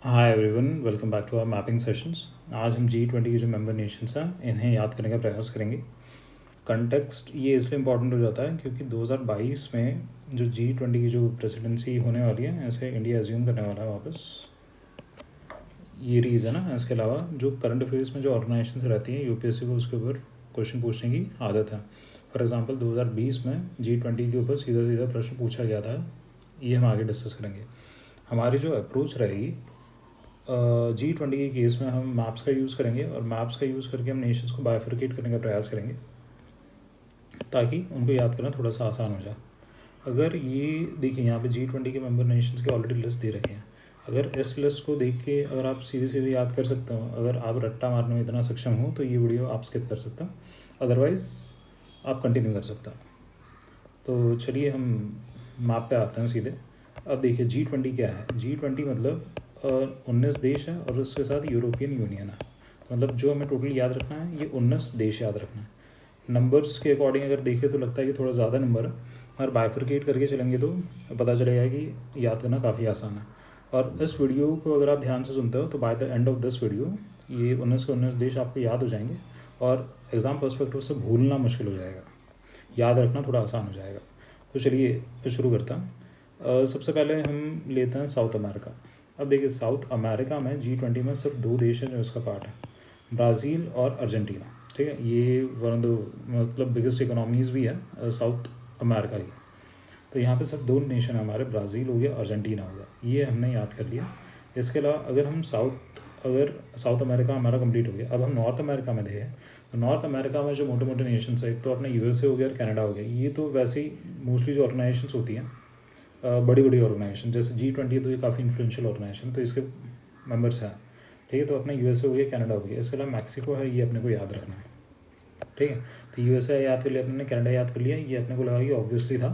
Hi everyone, welcome back to our mapping sessions. आज हम G20 के जो मेंबर नेशंस हैं इन्हें याद करने का प्रयास करेंगे। कंटेक्स्ट ये इसलिए इम्पोर्टेंट हो जाता है क्योंकि 2022 में जो G20 की जो प्रेसिडेंसी होने वाली है, ऐसे इंडिया एज्यूम करने वाला है वापस। ये रीज़न है ना। इसके अलावा जो करंट अफेयर्स में जो ऑर्गेनाइजेशन रहती हैं यूपीएससी को उसके ऊपर क्वेश्चन पूछने की आदत है। फॉर एग्जांपल 2020 में G20 के ऊपर सीधा सीधा प्रश्न पूछा गया था। ये हम आगे डिस्कस करेंगे। हमारी जो अप्रोच रहेगी G20 के केस में हम मैप्स का यूज़ करेंगे और मैप्स का यूज़ करके हम नेशंस को बाइफरकेट करने का प्रयास करेंगे ताकि उनको याद करना थोड़ा सा आसान हो जाए। अगर ये देखिए यहाँ पे G20 के मेंबर नेशंस की ऑलरेडी लिस्ट दे रखे हैं। अगर इस लिस्ट को देख के अगर आप सीधे सीधे याद कर सकते हो, अगर आप रट्टा मारने में इतना सक्षम हो तो ये वीडियो आप स्किप कर सकते हो, अदरवाइज़ आप कंटिन्यू कर सकते हो। तो चलिए हम मैप पे आते हैं सीधे। अब देखिए G20 क्या है। G20 मतलब 19 देश है और उसके साथ यूरोपियन यूनियन है। तो मतलब जो हमें टोटल याद रखना है ये 19 देश याद रखना है। नंबर्स के अकॉर्डिंग अगर देखें तो लगता है कि थोड़ा ज़्यादा नंबर है, अगर बाइफरकेट करके चलेंगे तो पता चलेगा कि याद करना काफ़ी आसान है। और इस वीडियो को अगर आप ध्यान से सुनते हो तो by the end of this video ये 19 के 19 देश आपको याद हो जाएंगे और एग्ज़ाम पर्सपेक्टिव से भूलना मुश्किल हो जाएगा, याद रखना थोड़ा आसान हो जाएगा। तो चलिए शुरू करता हूँ। सबसे पहले हम लेते हैं साउथ अमेरिका। अब देखिए साउथ अमेरिका में G20 में सिर्फ दो देश हैं जो इसका पार्ट है, ब्राज़ील और अर्जेंटीना। ठीक है, ये वन ऑफ द मतलब बिगेस्ट इकोनॉमीज़ भी है साउथ अमेरिका की। तो यहाँ पे सिर्फ दो नेशन है हमारे, ब्राज़ील हो गया, अर्जेंटीना हो गया, ये हमने याद कर लिया। इसके अलावा अगर साउथ अमेरिका हमारा कंप्लीट हो गया, अब हम नॉर्थ अमेरिका में देखें तो नॉर्थ अमेरिका में जो मोटे मोटे नेशंस है, एक तो अपने यूएसए हो गया और कनाडा हो गया। ये तो वैसे ही मोस्टली जो ऑर्गेनाइजेशंस होती हैं बड़ी बड़ी ऑर्गेनाइजेशन जैसे G20 तो ये काफ़ी इन्फ्लुएंशियल ऑर्गेनाइजेशन, तो इसके मेंबर्स हैं। ठीक है, तो अपना यूएसए हो गया, कनाडा हो गया। इसके अलावा मैक्सिको है, ये अपने को याद रखना है। ठीक है, तो यूएसए याद कर लिया अपने ने, कनाडा याद कर लिया, ये अपने को लगा कि ऑब्वियसली था।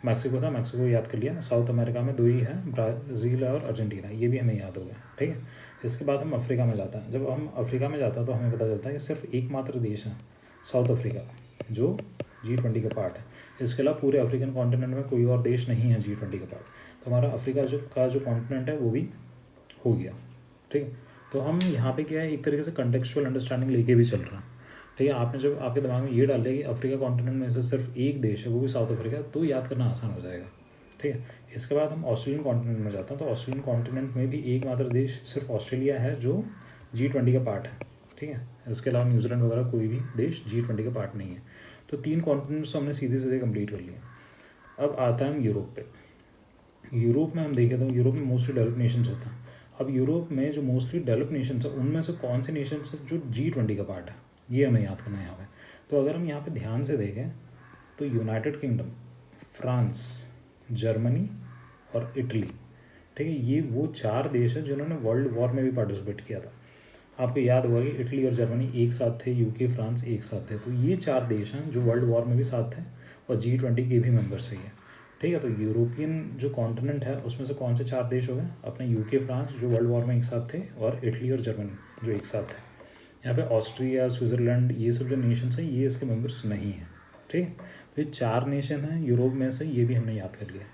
मैक्सिको था, मैक्सिको याद कर लिया। साउथ अमेरिका में दो ही है, ब्राज़ील और अर्जेंटीना, ये भी हमें याद हो गया। ठीक है, इसके बाद हम अफ्रीका में जाते हैं। जब हम अफ्रीका में जाते हैं तो हमें पता चलता है कि सिर्फ एकमात्र देश है साउथ अफ्रीका जो G20 का पार्ट है। इसके अलावा पूरे अफ्रीकन कॉन्टिनेंट में कोई और देश नहीं है G20 का पार्ट। तो हमारा अफ्रीका जो कॉन्टिनेंट है वो भी हो गया। ठीक है, तो हम यहाँ पे क्या है, एक तरीके से कंटेक्चुअल अंडरस्टैंडिंग लेके भी चल रहे हैं। ठीक है, आपने जब आपके दिमाग में ये डाल दिया कि अफ्रीका कॉन्टिनेंट में से सिर्फ एक देश है वो भी साउथ अफ्रीका, तो याद करना आसान हो जाएगा। ठीक है, इसके बाद हम ऑस्ट्रेलियन कॉन्टिनेंट में जाते हैं। तो ऑस्ट्रेलियन कॉन्टिनेंट में भी एकमात्र देश सिर्फ ऑस्ट्रेलिया है जो G20 का पार्ट है। ठीक है, इसके अलावा न्यूजीलैंड वगैरह कोई भी देश G20 का पार्ट नहीं है। तो तीन कॉन्टिनेंट्स हमने सीधे सीधे कंप्लीट कर लिए। अब आता है हम यूरोप पे। यूरोप में हम देखें तो यूरोप में मोस्टली डेवलप नेशंस होते हैं। अब यूरोप में जो मोस्टली डेवलप नेशंस है उनमें से कौन से नेशंस हैं जो G20 का पार्ट है, ये हमें याद करना है यहाँ पे। तो अगर हम यहाँ पे ध्यान से देखें तो यूनाइटेड किंगडम, फ्रांस, जर्मनी और इटली। ठीक है, ये वो चार देश हैं जिन्होंने वर्ल्ड वॉर में भी पार्टिसिपेट किया था। आपको याद होगा कि इटली और जर्मनी एक साथ थे, यूके फ्रांस एक साथ थे। तो ये चार देश हैं जो वर्ल्ड वॉर में भी साथ थे और G20 के भी मेंबर्स हैं ये। ठीक है, तो यूरोपियन जो कॉन्टिनेंट है उसमें से कौन से चार देश हो गए, अपने यूके फ्रांस जो वर्ल्ड वॉर में एक साथ थे और इटली और जर्मनी जो एक साथ थे। यहाँ पे ऑस्ट्रिया, स्विट्ज़रलैंड, ये सब जो नेशंस हैं ये इसके मेंबर्स नहीं हैं। ठीक है, तो ये चार नेशन हैं यूरोप में से, ये भी हमने याद कर लिया।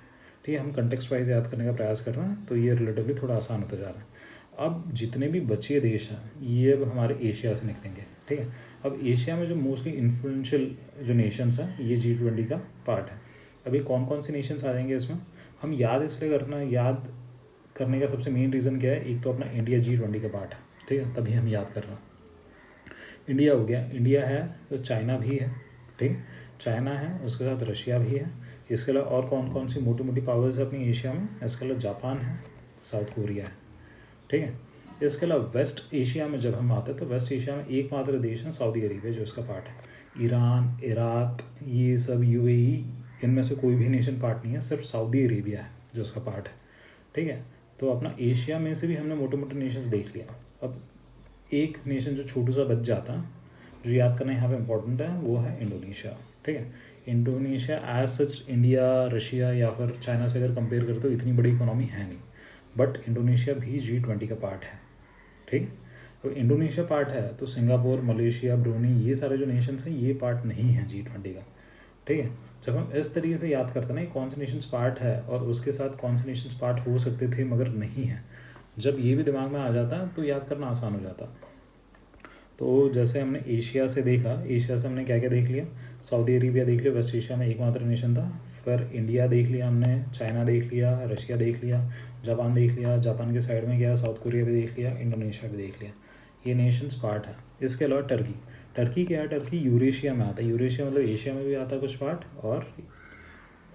ठीक है, हम कंटेक्स्ट वाइज याद करने का प्रयास कर रहे हैं तो ये रिलेटिवली थोड़ा आसान होता जा रहा है। अब जितने भी बचे देश हैं ये अब हमारे एशिया से निकलेंगे। ठीक है, अब एशिया में जो मोस्टली इन्फ्लुएंशियल जो नेशंस हैं ये G20 का पार्ट है। अभी कौन कौन से नेशंस आ जाएंगे इसमें, हम याद इसलिए याद करने का सबसे मेन रीज़न क्या है, एक तो अपना इंडिया G20 का पार्ट है। ठीक है, तभी हम याद कर रहे हैं। इंडिया हो गया, इंडिया है तो चाइना भी है। ठीक है, चाइना है, उसके साथ रशिया भी है। इसके अलावा और कौन कौन सी मोटी मोटी पावर्स है अपनी एशिया में, इसके अलावा जापान है, साउथ कोरिया है। ठीक है, इसके अलावा वेस्ट एशिया में जब हम आते हैं तो वेस्ट एशिया में एकमात्र देश है सऊदी अरेबिया जो इसका पार्ट है। ईरान, इराक, ये सब UAE, इनमें से कोई भी नेशन पार्ट नहीं है, सिर्फ सऊदी अरेबिया है जो इसका पार्ट है। ठीक है, तो अपना एशिया में से भी हमने मोटे मोटे नेशंस देख लिया। अब एक नेशन जो छोटू सा बच जाता है जो याद करना यहाँ पे इम्पोर्टेंट है वो है इंडोनेशिया। ठीक है, Indonesia as such India, Russia या फिर चाइना से अगर कंपेयर करें तो इतनी बड़ी इकोनॉमी है नहीं, बट इंडोनेशिया भी G20 का पार्ट है। ठीक, तो इंडोनेशिया पार्ट है तो सिंगापुर, मलेशिया, ब्रूनी, ये सारे जो नेशंस हैं ये पार्ट नहीं है G20 का। ठीक है, जब हम इस तरीके से याद करते हैं ना कौन से नेशंस पार्ट है और उसके साथ कौन से नेशंस पार्ट हो सकते थे मगर नहीं है, जब ये भी दिमाग में आ जाता तो याद करना आसान हो जाता। तो जैसे हमने एशिया से देखा, एशिया से हमने क्या क्या देख लिया, सऊदी अरेबिया देख लिया, वेस्ट एशिया में एकमात्र नेशन था। फिर इंडिया देख लिया हमने, चाइना देख लिया, रशिया देख लिया, जापान देख लिया, जापान के साइड में क्या साउथ कोरिया भी देख लिया, इंडोनेशिया भी देख लिया। ये नेशंस पार्ट है। इसके अलावा टर्की, टर्की क्या है, टर्की यूरेशिया में आता है। यूरेशिया मतलब एशिया में भी आता है कुछ पार्ट,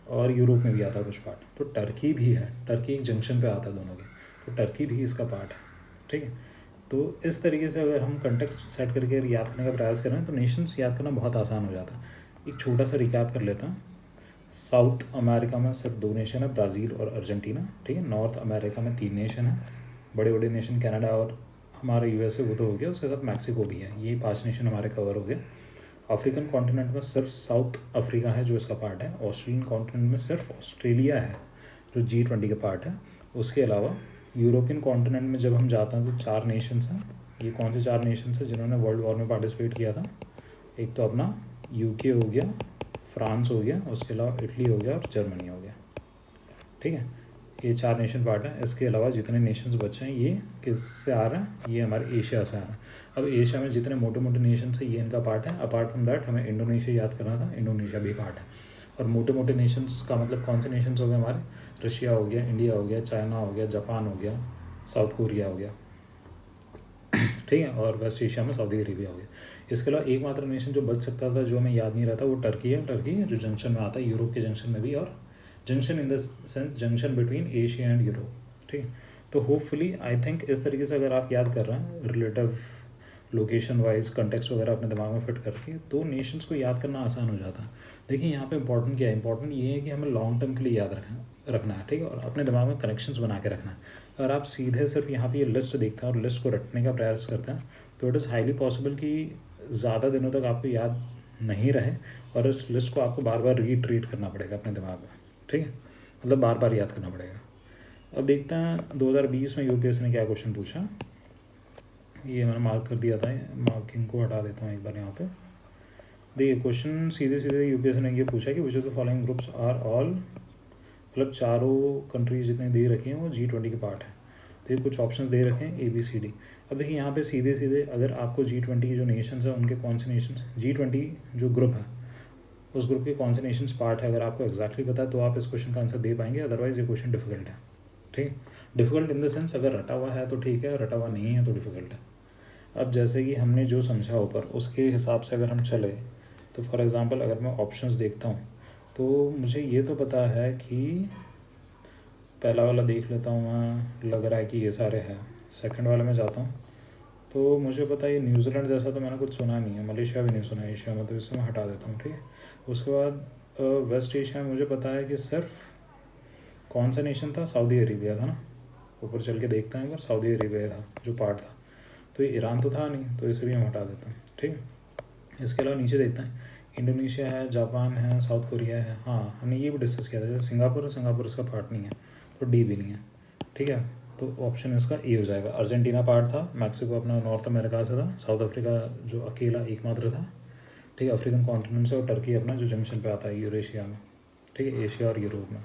और यूरोप में भी आता है कुछ पार्ट। तो टर्की भी है, टर्की एक जंक्शन पे आता है दोनों के, तो टर्की भी इसका पार्ट है। ठीक है, तो इस तरीके से अगर हम कंटेक्स्ट सेट करके याद करने का प्रयास करें तो नेशंस याद करना बहुत आसान हो जाता है। एक छोटा सा रिकैप कर लेता हूँ। साउथ अमेरिका में सिर्फ 2 नेशन है, ब्राज़ील और अर्जेंटीना। ठीक है, नॉर्थ अमेरिका में 3 नेशन है, बड़े बड़े नेशन कनाडा और हमारा यूएसए वो तो हो गया, उसके साथ मैक्सिको भी है। ये 5 नेशन हमारे कवर हो गए। अफ्रीकन कॉन्टिनेंट में सिर्फ साउथ अफ्रीका है जो इसका पार्ट है। ऑस्ट्रेलियन कॉन्टिनेंट में सिर्फ ऑस्ट्रेलिया है जो G20 का पार्ट है। उसके अलावा यूरोपियन कॉन्टिनेंट में जब हम जाते हैं तो 4 नेशंस हैं। ये कौन से 4 नेशंस हैं जिन्होंने वर्ल्ड वॉर में पार्टिसिपेट किया था? एक तो अपना यूके हो गया, फ्रांस हो गया, उसके अलावा इटली हो गया और जर्मनी हो गया। ठीक है, ये 4 नेशन पार्ट है। इसके अलावा जितने नेशंस बचे हैं ये किससे आ रहे हैं? ये हमारे एशिया से आ रहे हैं। अब एशिया में जितने मोटे मोटे नेशंस हैं ये इनका पार्ट है। अपार्ट फ्रॉम दैट हमें इंडोनेशिया याद करना था, इंडोनेशिया भी पार्ट है। और मोटे मोटे नेशंस का मतलब कौन से नेशंस हो गए हमारे? रशिया हो गया, इंडिया हो गया, चाइना हो गया, जापान हो गया, साउथ कोरिया हो गया। ठीक है, और वेस्ट एशिया में सऊदी अरेबिया हो गया। इसके अलावा एकमात्र नेशन जो बच सकता था जो हमें याद नहीं रहता वो टर्की है। टर्की जो जंक्शन में आता है, यूरोप के जंक्शन में भी, और junction in the sense junction between Asia and Europe. ठीक है, तो होपफुली आई थिंक इस तरीके से अगर आप याद कर रहे हैं रिलेटिव लोकेशन वाइज कंटेक्स्ट वगैरह अपने दिमाग में फिट करके, तो नेशंस को याद करना आसान हो जाता है। देखिए यहाँ पे इंपॉर्टेंट क्या है, इंपॉर्टेंट ये है कि हमें लॉन्ग टर्म के लिए याद रखना है। ठीक है, और अपने दिमाग में कनेक्शंस बना के रखना है। अगर आप सीधे सिर्फ यहाँ पे ये लिस्ट देखते हैं और लिस्ट को रटने का प्रयास करते हैं तो इट इज़ हाईली पॉसिबल कि ज़्यादा दिनों तक आपको याद नहीं रहे और इस लिस्ट को आपको बार बार रीट्रीट करना पड़ेगा अपने दिमाग में। ठीक है, मतलब बार बार याद करना पड़ेगा। अब देखते हैं 2020 में यूपीएससी ने क्या क्वेश्चन पूछा। ये मैंने मार्क कर दिया था, मार्किंग को हटा देता हूँ एक बार यहाँ पे। देखिए क्वेश्चन सीधे सीधे यूपीएससी ने ये पूछा कि which of the following groups are all, मतलब चारों कंट्रीज जितने दे रखे हैं वो G20 के पार्ट है। तो ये कुछ ऑप्शंस दे रखे हैं ABCD। अब देखिए यहाँ पे सीधे सीधे अगर आपको G20 के जो नेशंस हैं उनके कौन से नेशंस, G20 जो ग्रुप है उस ग्रुप के कौन से नेशंस पार्ट है, अगर आपको एक्जैक्टली पता है तो आप इस क्वेश्चन का आंसर दे पाएंगे। अदरवाइज ये क्वेश्चन डिफिकल्ट है। ठीक है, डिफिकल्ट इन द सेंस अगर रटा हुआ है तो ठीक है, रटा हुआ नहीं है तो डिफिकल्ट है। अब जैसे कि हमने जो समझा ऊपर उसके हिसाब से अगर हम चले तो फॉर एग्ज़ाम्पल अगर मैं ऑप्शंस देखता हूँ तो मुझे ये तो पता है कि पहला वाला देख लेता हूँ मैं, लग रहा है कि ये सारे हैं। सेकंड वाले में जाता हूँ तो मुझे पता है ये न्यूजीलैंड जैसा तो मैंने कुछ सुना नहीं है, मलेशिया भी नहीं सुना है एशिया में, तो इससे मैं हटा देता हूँ। ठीक है, उसके बाद वेस्ट एशिया में मुझे पता है कि सिर्फ कौन सा नेशन था, सऊदी अरेबिया था ना। ऊपर चल के देखते हैं, पर सऊदी अरेबिया था जो पार्ट था, तो ये ईरान तो था नहीं, तो इसे भी हम हटा देते हैं। ठीक है, इसके अलावा नीचे देखते हैं, इंडोनेशिया है, जापान है, साउथ कोरिया है। हाँ, हमने ये भी डिस्कस किया था, जैसे सिंगापुर इसका पार्ट नहीं है तो डी भी नहीं है। ठीक है, तो ऑप्शन इसका ए हो जाएगा। अर्जेंटीना पार्ट था, मैक्सिको अपना नॉर्थ अमेरिका से था, साउथ अफ्रीका जो अकेला एकमात्र था। ठीक है, अफ्रीकन कॉन्टिनेंट से, और टर्की अपना जो जंक्शन पे आता है यूरेशिया में। ठीक है, एशिया और यूरोप में।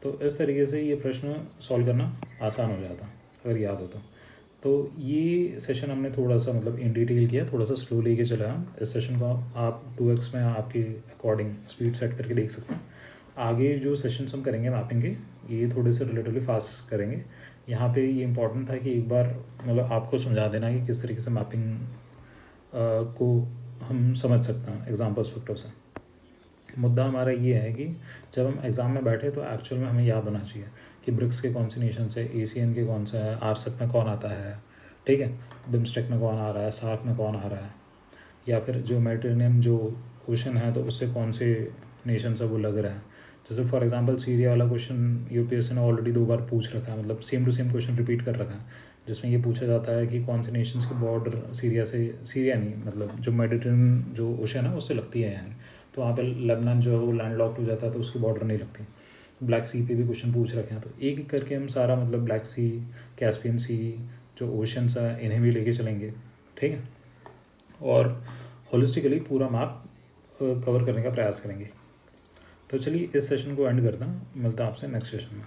तो इस तरीके से ये प्रश्न सॉल्व करना आसान हो जाता अगर याद हो तो ये सेशन हमने थोड़ा सा मतलब इन डिटेल किया, थोड़ा सा स्लो लेके चला हम। इस सेशन को आप 2x में आपके अकॉर्डिंग स्पीड सेट करके देख सकते हैं। आगे जो सेशंस हम करेंगे मैपिंग के, ये थोड़े से रिलेटिवली फास्ट करेंगे। यहाँ पे ये इंपॉर्टेंट था कि एक बार मतलब आपको समझा देना कि किस तरीके से मैपिंग को हम समझ सकते हैं एग्ज़ाम पर्सपेक्टिव से। मुद्दा हमारा ये है कि जब हम एग्ज़ाम में बैठे तो एक्चुअल में हमें याद होना चाहिए कि ब्रिक्स के कौन से नेशन से, ASEAN के कौन सा है, आरसेप में कौन आता है। ठीक है, बिम्स्टेक में कौन आ रहा है, सार्क में कौन आ रहा है, या फिर जो मेडिटेरेनियन जो ओशन है तो उससे कौन से नेशन से वो लग रहा है। जैसे फॉर एग्जांपल सीरिया वाला क्वेश्चन यूपीएससी ने ऑलरेडी 2 बार पूछ रखा है, मतलब same to same question repeat कर रखा है, जिसमें ये पूछा जाता है कि कौन से नेशंस के बॉर्डर सीरिया नहीं मतलब जो मेडिटेरेनियन जो ओशन है उससे लगती है यानी, तो वहाँ पे लेबनान जो है वो लैंड लॉक्ड हो जाता है तो उसकी बॉर्डर नहीं लगती। ब्लैक सी पे भी क्वेश्चन पूछ रखे हैं, तो एक एक करके हम सारा मतलब ब्लैक सी, कैस्पियन सी जो ओशंस हैं इन्हें भी लेके चलेंगे। ठीक है, और होलिस्टिकली पूरा मैप कवर करने का प्रयास करेंगे। तो चलिए इस सेशन को एंड करता हूँ, मिलता है आपसे नेक्स्ट सेशन में।